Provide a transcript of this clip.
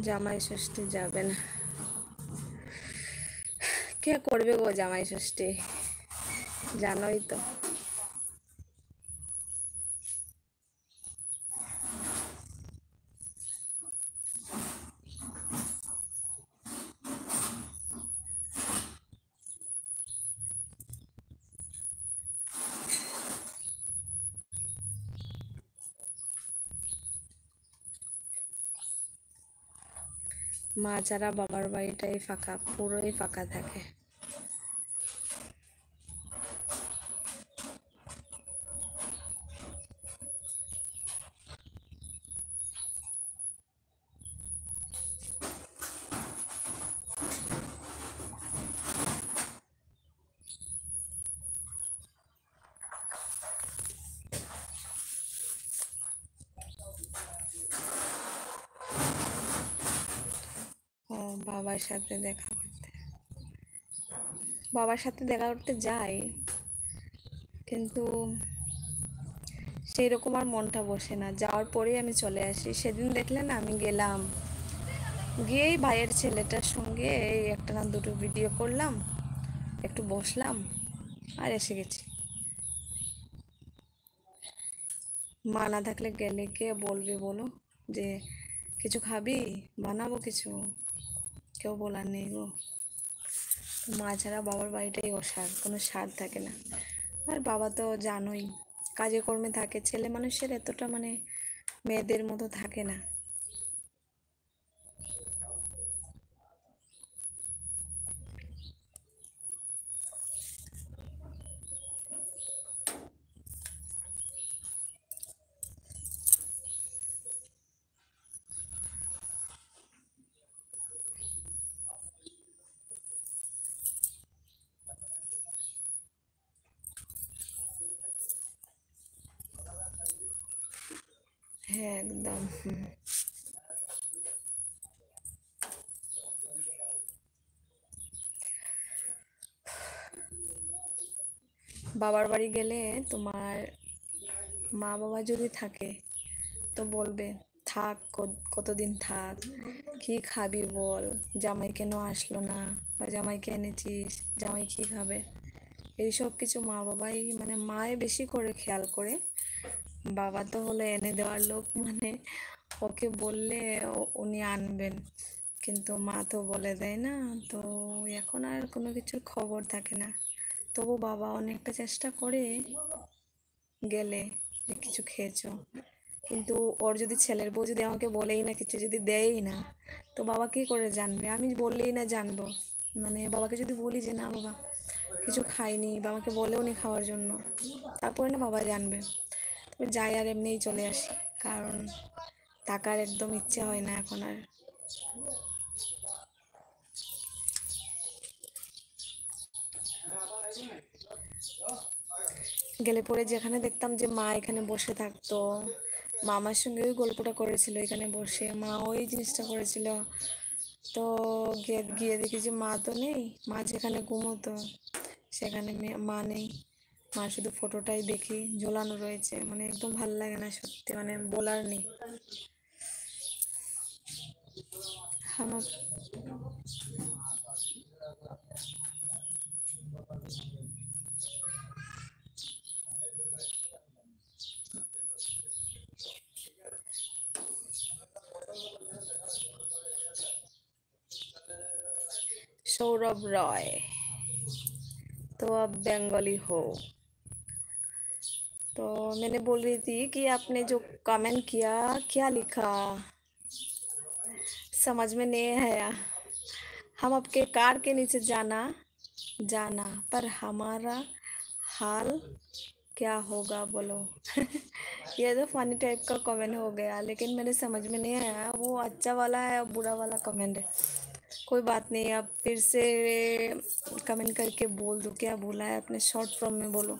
জামাই ষষ্ঠী যাবে না, কে করবে গো জামাই ষষ্ঠী, জানোই তো। মা ছাড়া বাবার বাড়িটাই ফাঁকা, পুরোই ফাঁকা থাকে। ও বাবার সাথে দেখা করতে, বাবার সাথে দেখা করতে যাই, কিন্তু সেই রকম আর মনটা বসে না। যাওয়ার পরেই আমি চলে আসি। সেদিন দেখলে না, আমি গেলাম, গিয়েই ভাইয়ের ছেলেটার সঙ্গে এই একটা না দুটো ভিডিও করলাম, একটু বসলাম আর এসে গেছি। মা না থাকলে গেলে কে বলবে বলো যে কিছু খাবি, বানাবো কিছু, কেউ বলার নেই গো। মা ছাড়া বাবার বাড়িটাই অসার, কোনো সার থাকে না। আর বাবা তো জানোই কাজে কর্মে থাকে, ছেলে মানুষের এতটা মানে মেয়েদের মতো থাকে না। হ্যাঁ একদম। বাবার বাড়ি গেলে তোমার মা বাবা যদি থাকে তো বলবে থাক, কতদিন থাক, কি খাবি বল, জামাই কেন আসলো না, বা জামাইকে এনেছিস, জামাই কি খাবে, এইসব কিছু মা বাবাই মানে মায়ে বেশি করে খেয়াল করে। বাবা তো হলো এনে দেওয়ার লোক, মানে ওকে বললে উনি আনবেন, কিন্তু মা তো বলে দেয় না। তো এখন আর কোনো কিছুর খবর থাকে না। তবু বাবা অনেকটা চেষ্টা করে গেলে যে কিছু খেয়েছো, কিন্তু ওর যদি ছেলের বউ যদি আমাকে বলেই না, কিছু যদি দেয়ই না, তো বাবা কি করে জানবে? আমি বললেই না জানবো? মানে বাবাকে যদি বলি যে না বাবা কিছু খাইনি, বা আমাকে বলেও নি খাওয়ার জন্য, তারপরে না বাবা জানবে। তবে যাই আর এমনিই চলে আসি, কারণ টাকার একদম ইচ্ছে হয় না এখন আর। গেলে পরে যেখানে দেখতাম যে মা এখানে বসে থাকতো, মা আমার সঙ্গে ওই গল্পটা করেছিল এখানে বসে, মা ওই জিনিসটা করেছিল, তো গিয়ে গিয়ে দেখি যে মা তো নেই, মা যেখানে ঘুমোতো সেখানে মা নেই। মা শুধু ফটোটাই দেখি ঝোলানো রয়েছে, মানে একদম ভাল লাগে না সত্যি, মানে বলার নেই আমার। सौरभ रॉय, तो अब बंगाली हो। तो मैंने बोल रही थी कि आपने जो कमेंट किया, क्या लिखा, समझ में नहीं आया। हम आपके कार के नीचे जाना जाना, पर हमारा हाल क्या होगा बोलो। ये तो फनी टाइप का कमेंट हो गया, लेकिन मेरे समझ में नहीं आया वो अच्छा वाला है या बुरा वाला कमेंट है। कोई बात नहीं, आप फिर से कमेंट करके बोल दो क्या बोला है आपने, शॉर्ट फॉर्म में बोलो।